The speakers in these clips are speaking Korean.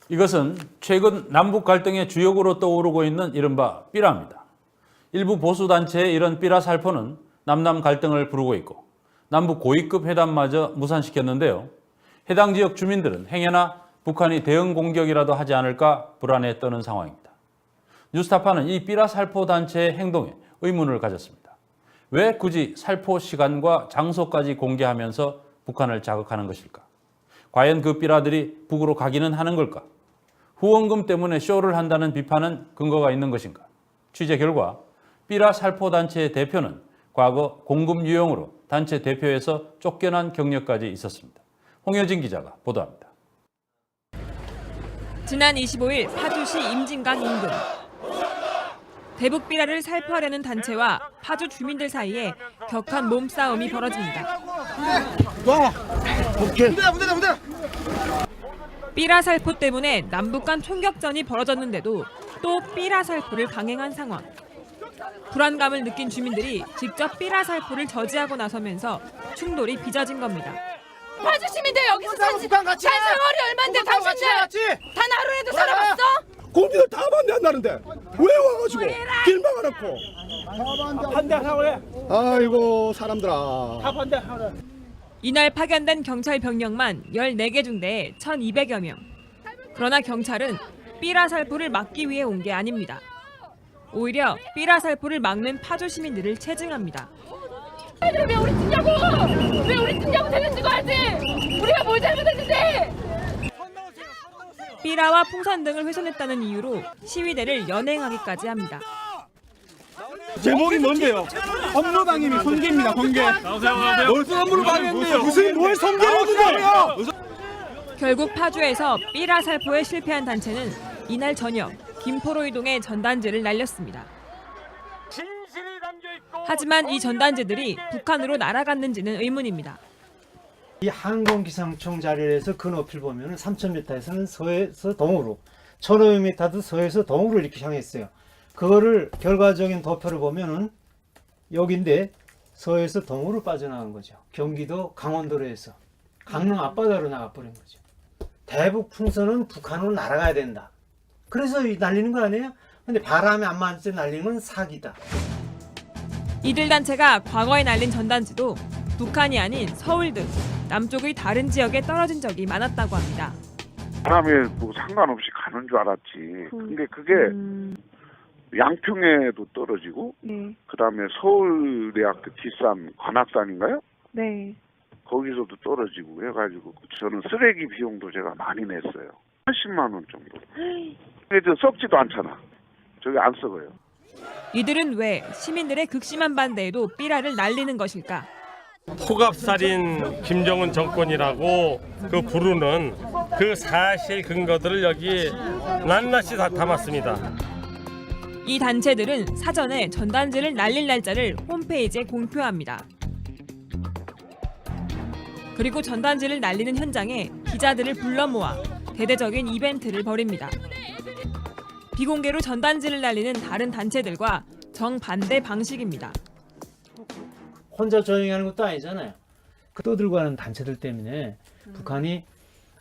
이것은 최근 남북 갈등의 주역으로 떠오르고 있는 이른바 삐라입니다. 일부 보수단체의 이런 삐라 살포는 남남 갈등을 부르고 있고 남북 고위급 회담마저 무산시켰는데요. 해당 지역 주민들은 행여나 북한이 대응 공격이라도 하지 않을까 불안에 떠는 상황입니다. 뉴스타파는 이 삐라 살포 단체의 행동에 의문을 가졌습니다. 왜 굳이 살포 시간과 장소까지 공개하면서 북한을 자극하는 것일까? 과연 그 삐라들이 북으로 가기는 하는 걸까? 후원금 때문에 쇼를 한다는 비판은 근거가 있는 것인가? 취재 결과 삐라 살포 단체의 대표는 과거 공금 유용으로 단체 대표에서 쫓겨난 경력까지 있었습니다. 홍효진 기자가 보도합니다. 지난 25일 파주시 임진강 인근. 대북 삐라를 살포하려는 단체와 파주 주민들 사이에 격한 몸싸움이 벌어집니다. 삐라 살포 때문에 남북 간 총격전이 벌어졌는데도 또 삐라 살포를 강행한 상황. 불안감을 느낀 주민들이 직접 삐라 살포를 저지하고 나서면서 충돌이 빚어진 겁니다. 파주 시민들 여기서 산 세월이 얼만데 당신들 단 하루라도 살아봤어? 공기를 다 반대한다는데 왜 와가지고 길 막아놓고 반대하라고 해. 아이고 사람들아 다 반대하라. 이날 파견된 경찰 병력만 14개 중대에 1,200여 명. 그러나 경찰은 삐라 살포를 막기 위해 온 게 아닙니다. 오히려 삐라 살포를 막는 파주 시민들을 체증합니다. 왜 우리 뛰냐고! 왜 우리 뛰냐고 대면 찍어야지! 우리가 뭘 잘못했는데! 삐라와 풍선 등을 훼손했다는 이유로 시위대를 연행하기까지 합니다. 제목이 뭔데요? 업무방임이 손괴입니다. 손괴. 무슨 업무를 방해했는데요? 무슨 뭘 손괴를 하는데요? 결국 파주에서 삐라 살포에 실패한 단체는 이날 저녁 김포로 이동해 전단지를 날렸습니다. 하지만 이 전단지들이 북한으로 날아갔는지는 의문입니다. 이 항공기상청 자료에서 그 높이를 보면 3,000m에서는 서에서 동으로, 1,500m도 서에서 동으로 이렇게 향했어요. 그거를 결과적인 도표를 보면은 여기인데 서에서 동으로 빠져나간 거죠. 경기도 강원도로 해서 강릉 앞바다로 나가버린 거죠. 대북 풍선은 북한으로 날아가야 된다. 그래서 날리는 거 아니에요? 근데 바람이 안 맞을 때 날리는 건 사기다. 이들 단체가 과거에 날린 전단지도 북한이 아닌 서울 등 남쪽의 다른 지역에 떨어진 적이 많았다고 합니다. 바람에 뭐 상관없이 가는 줄 알았지. 근데 그게 양평에도 떨어지고, 그다음에 서울대학교 뒷산 관악산인가요? 네. 거기서도 떨어지고 해가지고 저는 쓰레기 비용도 제가 많이 냈어요. 80만 원 정도. 근데 저 썩지도 않잖아. 저기 안 썩어요. 이들은 왜 시민들의 극심한 반대에도 삐라를 날리는 것일까? 포갑살인 김정은 정권이라고 그 부르는 그 사실 근거들을 여기 낱낱이 다 담았습니다. 이 단체들은 사전에 전단지를 날릴 날짜를 홈페이지에 공표합니다. 그리고 전단지를 날리는 현장에 기자들을 불러 모아 대대적인 이벤트를 벌입니다. 비공개로 전단지를 날리는 다른 단체들과 정반대 방식입니다. 혼자 조용히 하는 것도 아니잖아요. 떠들고 하는 단체들 때문에 북한이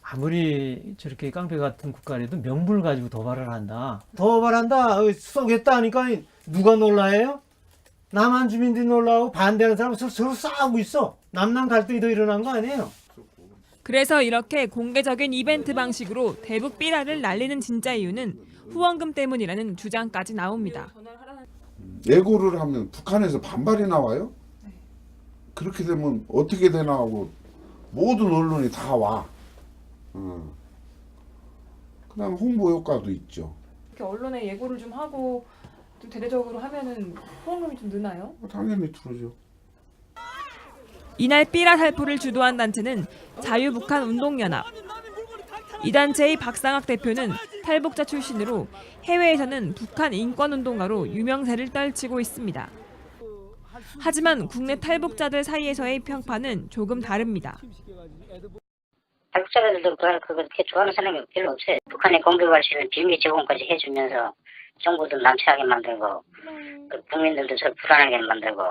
아무리 저렇게 깡패 같은 국가라도 명분을 가지고 도발을 한다. 도발한다, 쏘겠다 하니까 누가 놀라해요? 남한 주민들이 놀라고 반대하는 사람은 서로 싸우고 있어. 남남 갈등이 더 일어난 거 아니에요? 그래서 이렇게 공개적인 이벤트 방식으로 대북 삐라를 날리는 진짜 이유는 후원금 때문이라는 주장까지 나옵니다. 예고를 하면 북한에서 반발이 나와요? 그렇게 되면 어떻게 되나 하고 모든 언론이 다 와. 그다음 홍보 효과도 있죠. 이렇게 언론에 예고를 좀 하고 좀 대대적으로 하면은 후원금이 좀 느나요? 당연히 들어죠. 이날 삐라 살포를 주도한 단체는 자유북한운동연합. 이 단체의 박상학 대표는 탈북자 출신으로 해외에서는 북한 인권운동가로 유명세를 떨치고 있습니다. 하지만 국내 탈북자들 사이에서의 평판은 조금 다릅니다. 탈북자들도 그렇게 좋아하는 사람이 별로 없어요. 북한에 공격할 수 있는 비밀 제공까지 해주면서 정부도 난처하게 만들고 국민들도 저 불안하게 만들고.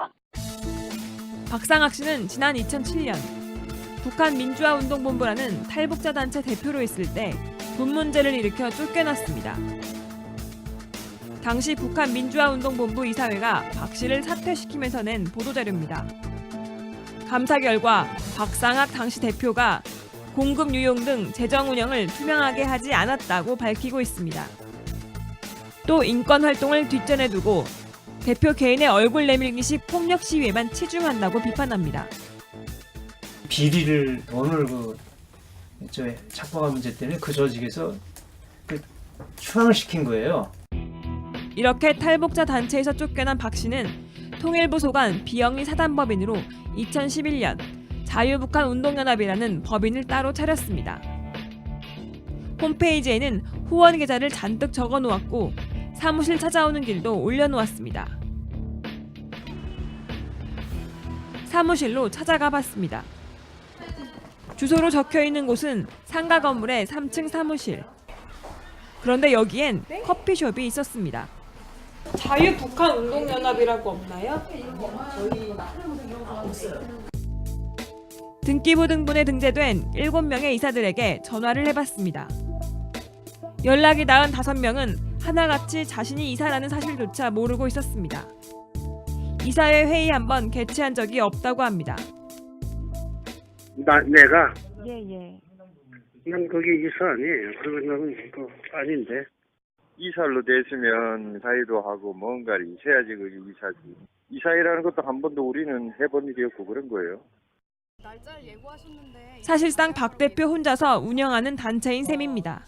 박상학 씨는 지난 2007년 북한 민주화운동본부라는 탈북자 단체 대표로 있을 때 군 문제를 일으켜 쫓겨났습니다. 당시 북한 민주화운동본부 이사회가 박 씨를 사퇴시키면서 낸 보도자료입니다. 감사 결과 박상학 당시 대표가 공급 유용 등 재정 운영을 투명하게 하지 않았다고 밝히고 있습니다. 또 인권 활동을 뒷전에 두고 대표 개인의 얼굴 내밀기식 폭력 시위에만 치중한다고 비판합니다. 비리를 오늘 착보가 문제 때문에 그 조직에서 추앙을 시킨 거예요. 이렇게 탈북자 단체에서 쫓겨난 박 씨는 통일부 소관 비영리 사단법인으로 2011년 자유북한 운동연합이라는 법인을 따로 차렸습니다. 홈페이지에는 후원 계좌를 잔뜩 적어 놓았고 사무실 찾아오는 길도 올려놓았습니다. 사무실로 찾아가 봤습니다. 주소로 적혀있는 곳은 상가 건물의 3층 사무실. 그런데 여기엔 커피숍이 있었습니다. 자유북한운동연합이라고 없나요? 등기부 등본에 등재된 7명의 이사들에게 전화를 해봤습니다. 연락이 닿은 5명은 하나같이 자신이 이사라는 사실조차 모르고 있었습니다. 이사회 회의 한번 개최한 적이 없다고 합니다. 내가? 예. 난 거기 이사 아니에요. 그리고 나는 그거 아닌데. 이사로 됐으면 사회도 하고 뭔가를 있어야지 그게 이사지. 이사회라는 것도 한 번도 우리는 해본 일이 없고 그런 거예요. 날짜를 예고하셨는데 사실상 박 대표 혼자서 운영하는 단체인 셈입니다.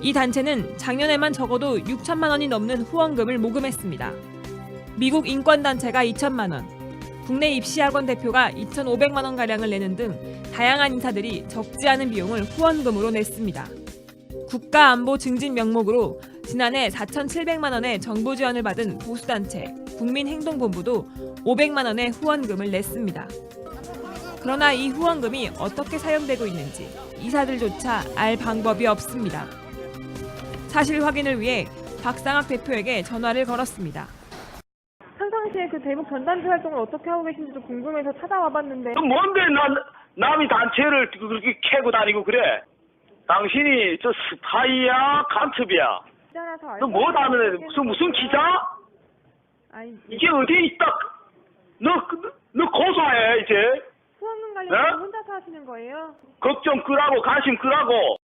이 단체는 작년에만 적어도 6천만 원이 넘는 후원금을 모금했습니다. 미국 인권단체가 2천만 원, 국내 입시학원 대표가 2,500만 원가량을 내는 등 다양한 인사들이 적지 않은 비용을 후원금으로 냈습니다. 국가안보 증진 명목으로 지난해 4,700만 원의 정부 지원을 받은 보수단체 국민행동본부도 500만 원의 후원금을 냈습니다. 그러나 이 후원금이 어떻게 사용되고 있는지 이사들조차 알 방법이 없습니다. 사실 확인을 위해 박상학 대표에게 전화를 걸었습니다. 평상시에 그 대북 전단지 활동을 어떻게 하고 계신지도 궁금해서 찾아와 봤는데 뭔데 남이 단체를 그렇게 캐고 다니고 그래? 당신이 저 스파이야, 간첩이야? 너 뭐 하는 무슨 기자? 이게 어디에 있다? 너 고소해 이제. 후원금 관련해서 혼자서 하시는 거예요? 걱정 끄라고 관심 끄라고.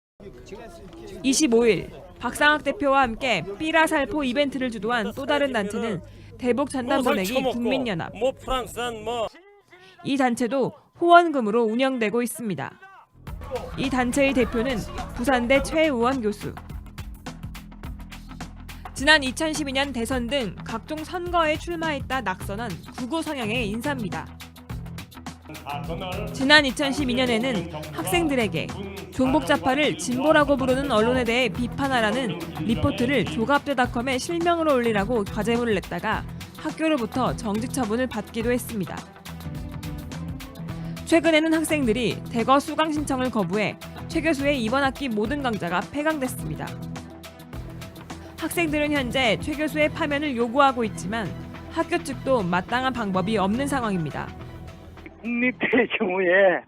25일 박상학 대표와 함께 삐라 살포 이벤트를 주도한 또 다른 단체는 대북 전단 보내기 국민연합. 이 단체도 후원금으로 운영되고 있습니다. 이 단체의 대표는 부산대 최우원 교수. 지난 2012년 대선 등 각종 선거에 출마했다 낙선한 극우 성향의 인사입니다. 지난 2012년에는 학생들에게 종북좌파를 진보라고 부르는 언론에 대해 비판하라는 리포트를 조갑대닷컴에 실명으로 올리라고 과제물을 냈다가 학교로부터 정직 처분을 받기도 했습니다. 최근에는 학생들이 대거 수강 신청을 거부해 최 교수의 이번 학기 모든 강좌가 폐강됐습니다. 학생들은 현재 최 교수의 파면을 요구하고 있지만 학교 측도 마땅한 방법이 없는 상황입니다. 국립대의 경우에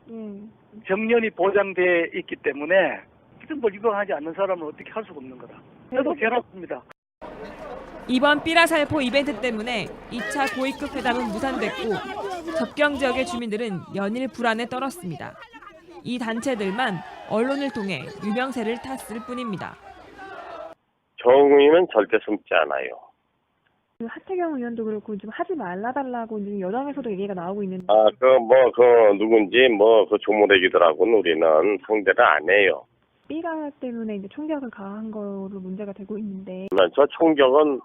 정년이 보장돼 있기 때문에 시험을 입학하지 않는 사람은 어떻게 할 수가 없는 거다. 저도 괴롭습니다. 이번 삐라살포 이벤트 때문에 2차 고위급 회담은 무산됐고 접경 지역의 주민들은 연일 불안에 떨었습니다. 이 단체들만 언론을 통해 유명세를 탔을 뿐입니다. 정의는 절대 숨지 않아요. 하태경 의원도 그렇고 좀 하지 말라달라고 지금 여당에서도 얘기가 나오고 있는데. 누군지 그 조모래기들하고는 우리는 상대를 안 해요. 삐라 때문에 이제 총격을 가한 거로 문제가 되고 있는데. 저 총격은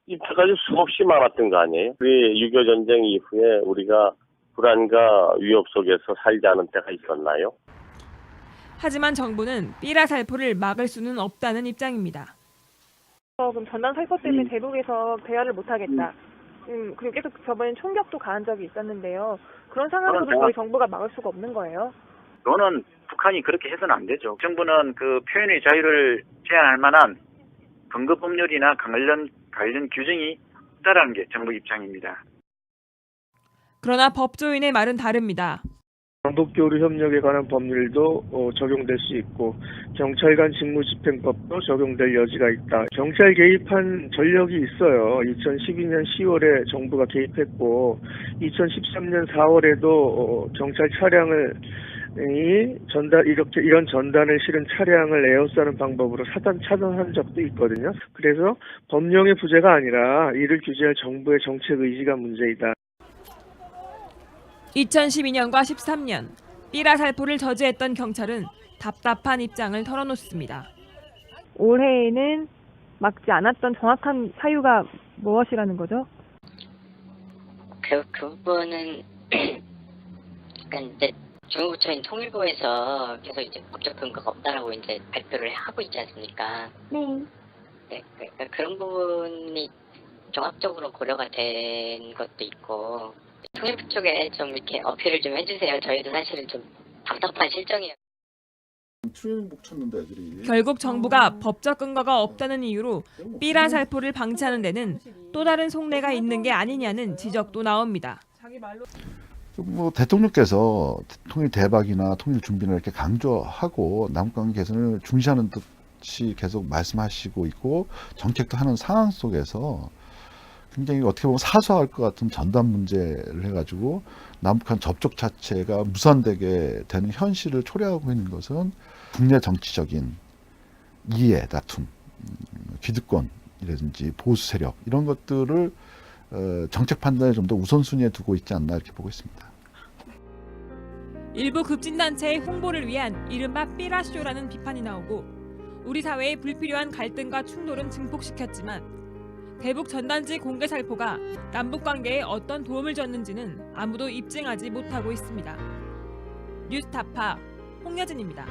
이때까지 수없이 많았던 거 아니에요? 우리 6.25 전쟁 이후에 우리가 불안과 위협 속에서 살지 않은 때가 있었나요? 하지만 정부는 삐라 살포를 막을 수는 없다는 입장입니다. 그럼 전단 살포 때문에 대북에서 대화를 못하겠다. 그리고 계속 저번에 총격도 가한 적이 있었는데요. 그런 상황에서도 저희 정부가 막을 수가 없는 거예요. 너는 북한이 그렇게 해서는 안 되죠. 정부는 그 표현의 자유를 제한할 만한 근거 법률이나 관련 규정이 없다라는 게 정부 입장입니다. 그러나 법조인의 말은 다릅니다. 왕복교류 협력에 관한 법률도 적용될 수 있고 경찰 간 직무집행법도 적용될 여지가 있다. 경찰 개입한 전력이 있어요. 2012년 10월에 정부가 개입했고 2013년 4월에도 경찰 차량을 이런 전단을 실은 차량을 에워싸는 방법으로 차단한 적도 있거든요. 그래서 법령의 부재가 아니라 이를 규제할 정부의 정책 의지가 문제이다. 2012년과 13년 삐라 살포를 저지했던 경찰은 답답한 입장을 털어놓습니다. 올해에는 막지 않았던 정확한 사유가 무엇이라는 거죠? 그 부분은 그러니까 이제 중앙부처인 통일부에서 계속 이제 법적 근거가 없다라고 이제 발표를 하고 있지 않습니까? 네, 그러니까 그런 부분이 종합적으로 고려가 된 것도 있고 통일부 쪽에 좀 이렇게 어필을 좀 해주세요. 저희도 사실은 좀 답답한 실정이에요. 트레이닝복 쳤는데 애들이. 결국 정부가 법적 근거가 없다는 이유로 삐라 살포를 방치하는 데는 또 다른 속내가 있는 게 아니냐는 지적도 나옵니다. 뭐 대통령께서 통일 대박이나 통일 준비를 이렇게 강조하고 남북관계 개선을 중시하는 듯이 계속 말씀하시고 있고 정책도 하는 상황 속에서 굉장히 어떻게 보면 사소할 것 같은 전단 문제를 해가지고 남북한 접촉 자체가 무산되게 되는 현실을 초래하고 있는 것은 국내 정치적인 이해 다툼, 기득권이라든지 보수 세력 이런 것들을 정책 판단에 좀 더 우선순위에 두고 있지 않나 이렇게 보고 있습니다. 일부 급진단체의 홍보를 위한 이른바 삐라쇼라는 비판이 나오고 우리 사회의 불필요한 갈등과 충돌은 증폭시켰지만 대북 전단지 공개 살포가 남북 관계에 어떤 도움을 줬는지는 아무도 입증하지 못하고 있습니다. 뉴스타파 홍여진입니다.